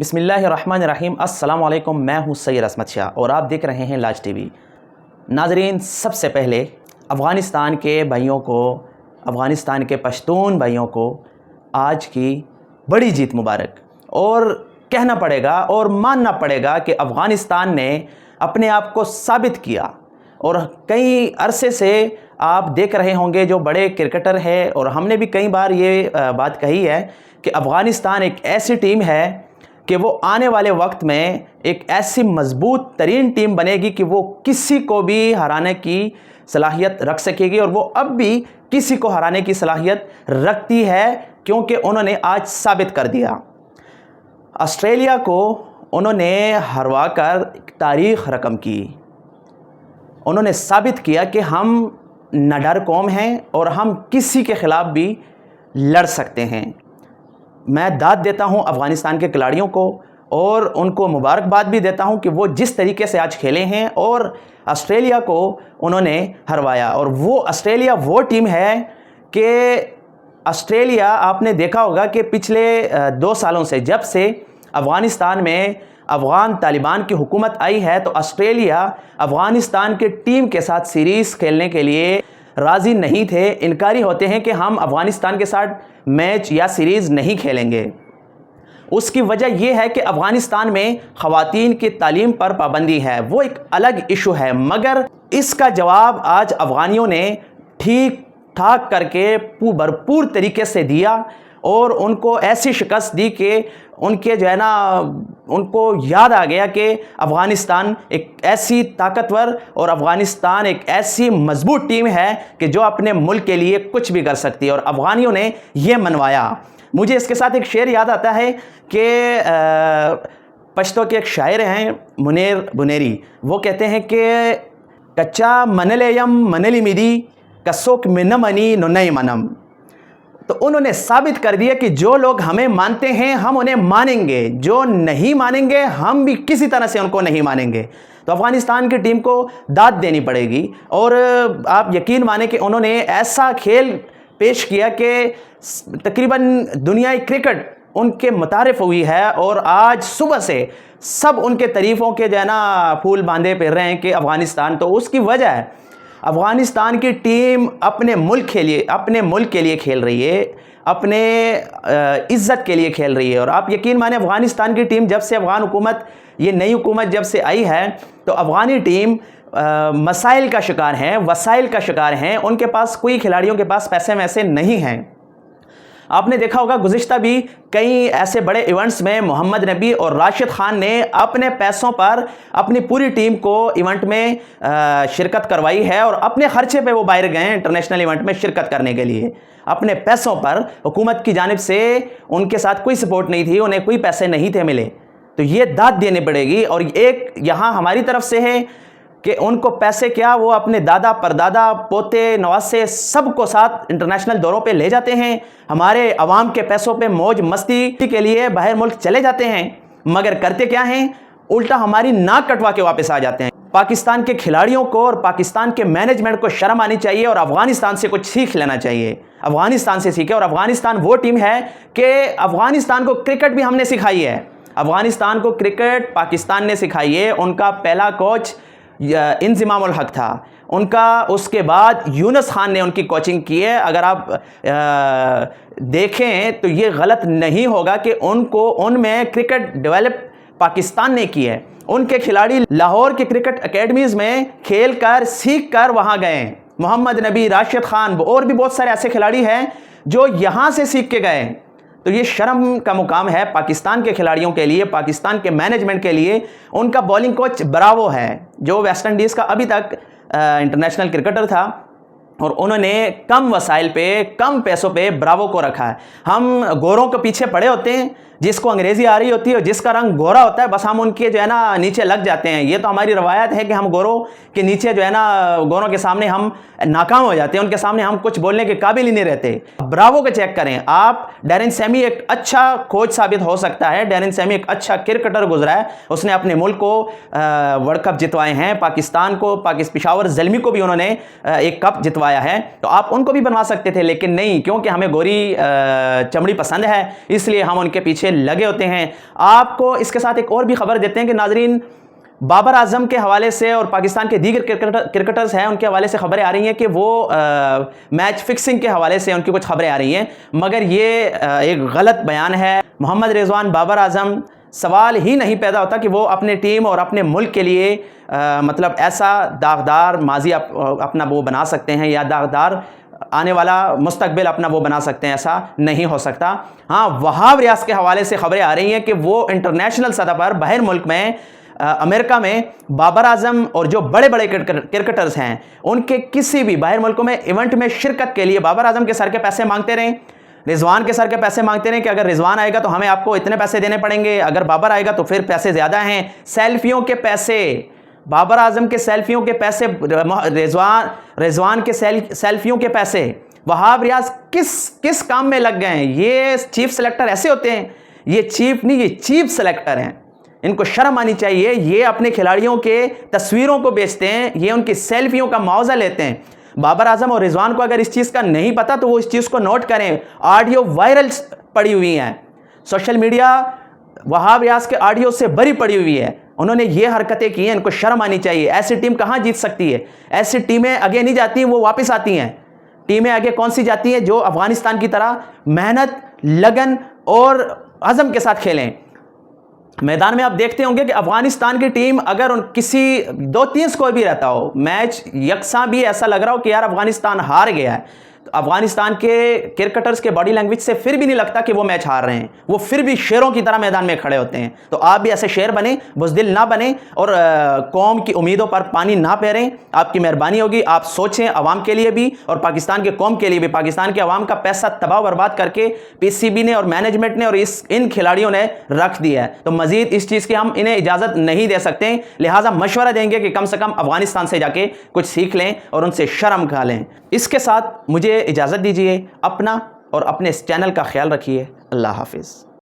بسم اللہ الرحمن الرحیم۔ السلام علیکم، میں ہوں سید عصمت شاہ اور آپ دیکھ رہے ہیں لاج ٹی وی۔ ناظرین، سب سے پہلے افغانستان کے بھائیوں کو، افغانستان کے پشتون بھائیوں کو آج کی بڑی جیت مبارک۔ اور کہنا پڑے گا اور ماننا پڑے گا کہ افغانستان نے اپنے آپ کو ثابت کیا، اور کئی عرصے سے آپ دیکھ رہے ہوں گے جو بڑے کرکٹر ہیں، اور ہم نے بھی کئی بار یہ بات کہی ہے کہ افغانستان ایک ایسی ٹیم ہے کہ وہ آنے والے وقت میں ایک ایسی مضبوط ترین ٹیم بنے گی کہ وہ کسی کو بھی ہرانے کی صلاحیت رکھ سکے گی، اور وہ اب بھی کسی کو ہرانے کی صلاحیت رکھتی ہے، کیونکہ انہوں نے آج ثابت کر دیا۔ آسٹریلیا کو انہوں نے ہروا کر تاریخ رقم کی۔ انہوں نے ثابت کیا کہ ہم نڈر قوم ہیں اور ہم کسی کے خلاف بھی لڑ سکتے ہیں۔ میں داد دیتا ہوں افغانستان کے کھلاڑیوں کو، اور ان کو مبارکباد بھی دیتا ہوں کہ وہ جس طریقے سے آج کھیلے ہیں اور آسٹریلیا کو انہوں نے ہروایا۔ اور وہ آسٹریلیا وہ ٹیم ہے کہ آسٹریلیا، آپ نے دیکھا ہوگا کہ پچھلے 2 سالوں سے جب سے افغانستان میں افغان طالبان کی حکومت آئی ہے، تو آسٹریلیا افغانستان کے ٹیم کے ساتھ سیریز کھیلنے کے لیے راضی نہیں تھے، انکاری ہوتے ہیں کہ ہم افغانستان کے ساتھ میچ یا سیریز نہیں کھیلیں گے۔ اس کی وجہ یہ ہے کہ افغانستان میں خواتین کی تعلیم پر پابندی ہے، وہ ایک الگ ایشو ہے، مگر اس کا جواب آج افغانیوں نے ٹھیک ٹھاک کر کے بھرپور طریقے سے دیا، اور ان کو ایسی شکست دی کہ ان کے جو ہے نا، ان کو یاد آ گیا کہ افغانستان ایک ایسی طاقتور اور افغانستان ایک ایسی مضبوط ٹیم ہے کہ جو اپنے ملک کے لیے کچھ بھی کر سکتی ہے، اور افغانیوں نے یہ منوایا۔ مجھے اس کے ساتھ ایک شعر یاد آتا ہے کہ پشتو کے ایک شاعر ہیں منیر بنیری، وہ کہتے ہیں کہ کچا منلیم منلی میدی کسوک من منی نو نئی منم۔ تو انہوں نے ثابت کر دیا کہ جو لوگ ہمیں مانتے ہیں ہم انہیں مانیں گے، جو نہیں مانیں گے ہم بھی کسی طرح سے ان کو نہیں مانیں گے۔ تو افغانستان کی ٹیم کو داد دینی پڑے گی، اور آپ یقین مانیں کہ انہوں نے ایسا کھیل پیش کیا کہ تقریباً دنیائی کرکٹ ان کے متعارف ہوئی ہے، اور آج صبح سے سب ان کے تعریفوں کے جو ہے نا پھول باندھے پھر رہے ہیں کہ افغانستان۔ تو اس کی وجہ ہے افغانستان کی ٹیم اپنے ملک کے لیے کھیل رہی ہے، اپنے عزت کے لیے کھیل رہی ہے۔ اور آپ یقین مانیں افغانستان کی ٹیم جب سے افغان حکومت، یہ نئی حکومت جب سے آئی ہے، تو افغانی ٹیم مسائل کا شکار ہیں، وسائل کا شکار ہیں، ان کے پاس کوئی کھلاڑیوں کے پاس پیسے ویسے نہیں ہیں۔ آپ نے دیکھا ہوگا گزشتہ بھی کئی ایسے بڑے ایونٹس میں محمد نبی اور راشد خان نے اپنے پیسوں پر اپنی پوری ٹیم کو ایونٹ میں شرکت کروائی ہے، اور اپنے خرچے پہ وہ باہر گئے ہیں انٹرنیشنل ایونٹ میں شرکت کرنے کے لیے، اپنے پیسوں پر۔ حکومت کی جانب سے ان کے ساتھ کوئی سپورٹ نہیں تھی، انہیں کوئی پیسے نہیں تھے ملے، تو یہ داد دینے پڑے گی۔ اور ایک یہاں ہماری طرف سے ہے کہ ان کو پیسے کیا، وہ اپنے دادا پردادا پوتے نواسے سب کو ساتھ انٹرنیشنل دوروں پہ لے جاتے ہیں، ہمارے عوام کے پیسوں پہ موج مستی کے لیے باہر ملک چلے جاتے ہیں، مگر کرتے کیا ہیں؟ الٹا ہماری ناک کٹوا کے واپس آ جاتے ہیں۔ پاکستان کے کھلاڑیوں کو اور پاکستان کے مینجمنٹ کو شرم آنی چاہیے، اور افغانستان سے کچھ سیکھ لینا چاہیے، افغانستان سے سیکھے۔ اور افغانستان وہ ٹیم ہے کہ افغانستان کو کرکٹ بھی ہم نے سکھائی ہے، افغانستان کو کرکٹ پاکستان نے سکھائی ہے۔ ان کا پہلا کوچ انضمام الحق تھا، ان کا اس کے بعد یونس خان نے ان کی کوچنگ کی ہے۔ اگر آپ دیکھیں تو یہ غلط نہیں ہوگا کہ ان میں کرکٹ ڈیولپ پاکستان نے کی ہے۔ ان کے کھلاڑی لاہور کے کرکٹ اکیڈمیز میں کھیل کر سیکھ کر وہاں گئے، محمد نبی، راشد خان اور بھی بہت سارے ایسے کھلاڑی ہیں جو یہاں سے سیکھ کے گئے۔ تو یہ شرم کا مقام ہے پاکستان کے کھلاڑیوں کے لیے، پاکستان کے مینجمنٹ کے لیے۔ ان کا بولنگ کوچ براوو ہے، جو ویسٹ انڈیز کا ابھی تک انٹرنیشنل کرکٹر تھا، اور انہوں نے کم وسائل پہ، کم پیسوں پہ براوو کو رکھا ہے۔ ہم گوروں کے پیچھے پڑے ہوتے ہیں، جس کو انگریزی آ رہی ہوتی ہے اور جس کا رنگ گورا ہوتا ہے، بس ہم ان کے جو ہے نا نیچے لگ جاتے ہیں۔ یہ تو ہماری روایت ہے کہ ہم گوروں کے نیچے جو ہے نا، گوروں کے سامنے ہم ناکام ہو جاتے ہیں، ان کے سامنے ہم کچھ بولنے کے قابل ہی نہیں رہتے۔ براوو کو چیک کریں آپ، ڈیرن سیمی ایک اچھا کوچ ثابت ہو سکتا ہے، ڈیرن سیمی ایک اچھا کرکٹر گزرا ہے، اس نے اپنے ملک کو ورلڈ کپ جتوائے ہیں، پاکستان کو، پشاور زلمی کو بھی انہوں نے ایک کپ جتوایا ہے، تو آپ ان کو بھی بنوا سکتے تھے، لیکن نہیں، کیونکہ ہمیں گوری چمڑی پسند ہے، اس لیے ہم ان کے پیچھے لگے ہوتے ہیں۔ آپ کو اس کے ساتھ ایک اور بھی خبر دیتے ہیں کہ ناظرین، بابر اعظم کے حوالے سے اور پاکستان کے دیگر کرکٹرز ہیں ان کے حوالے سے خبریں آ رہی ہیں کہ وہ میچ فکسنگ کے حوالے سے ان کی کچھ خبریں آ رہی ہیں، مگر یہ ایک غلط بیان ہے۔ محمد رضوان بابر اعظم، سوال ہی نہیں پیدا ہوتا کہ وہ اپنے ٹیم اور اپنے ملک کے لیے مطلب ایسا داغدار ماضی اپنا وہ بنا سکتے ہیں یا داغدار آنے والا مستقبل اپنا وہ بنا سکتے ہیں، ایسا نہیں ہو سکتا۔ ہاں، وہاب ریاض کے حوالے سے خبریں آ رہی ہیں کہ وہ انٹرنیشنل سطح پر باہر ملک میں امریکہ میں بابر اعظم اور جو بڑے بڑے کرکٹرز ہیں ان کے کسی بھی باہر ملکوں میں ایونٹ میں شرکت کے لیے بابر اعظم کے سر کے پیسے مانگتے رہیں، رضوان کے سر کے پیسے مانگتے رہیں کہ اگر رضوان آئے گا تو ہمیں آپ کو اتنے پیسے دینے پڑیں گے، اگر بابر آئے گا تو پھر پیسے زیادہ ہیں۔ سیلفیوں کے پیسے، بابر اعظم کے سیلفیوں کے پیسے، رضوان کے سیلفیوں کے پیسے، وہاب ریاض کس کام میں لگ گئے ہیں؟ یہ چیف سلیکٹر ایسے ہوتے ہیں؟ یہ چیف نہیں، یہ چیف سلیکٹر ہیں، ان کو شرم آنی چاہیے۔ یہ اپنے کھلاڑیوں کے تصویروں کو بیچتے ہیں، یہ ان کی سیلفیوں کا معاوضہ لیتے ہیں۔ بابر اعظم اور رضوان کو اگر اس چیز کا نہیں پتا تو وہ اس چیز کو نوٹ کریں، آڈیو وائرل پڑی ہوئی ہیں، سوشل میڈیا وہاب ریاض کے آڈیو سے بری پڑی ہوئی ہے، انہوں نے یہ حرکتیں کی ہیں، ان کو شرم آنی چاہیے۔ ایسی ٹیم کہاں جیت سکتی ہے؟ ایسی ٹیمیں آگے نہیں جاتی، وہ واپس آتی ہیں۔ ٹیمیں آگے کون سی جاتی ہیں؟ جو افغانستان کی طرح محنت، لگن اور عزم کے ساتھ کھیلیں۔ میدان میں آپ دیکھتے ہوں گے کہ افغانستان کی ٹیم اگر کسی 2-3 سکور بھی رہتا ہو، میچ یکساں بھی ایسا لگ رہا ہو کہ یار افغانستان ہار گیا ہے، تو افغانستان کے کرکٹرز کے باڈی لینگویج سے پھر بھی نہیں لگتا کہ وہ میچ ہار رہے ہیں، وہ پھر بھی شیروں کی طرح میدان میں کھڑے ہوتے ہیں۔ تو آپ بھی ایسے شیر بنیں، بزدل نہ بنیں اور قوم کی امیدوں پر پانی نہ پھیریں۔ آپ کی مہربانی ہوگی، آپ سوچیں عوام کے لیے بھی اور پاکستان کے قوم کے لیے بھی۔ پاکستان کے عوام کا پیسہ تباہ و برباد کر کے پی سی بی نے اور مینجمنٹ نے اور ان کھلاڑیوں نے رکھ دیا ہے، تو مزید اس چیز کی ہم انہیں اجازت نہیں دے سکتے، لہٰذا مشورہ دیں گے کہ کم سے کم افغانستان سے جا کے کچھ سیکھ لیں اور ان سے شرم کھا لیں۔ اس کے ساتھ مجھے اجازت دیجیے، اپنا اور اپنے اس چینل کا خیال رکھیے۔ اللہ حافظ۔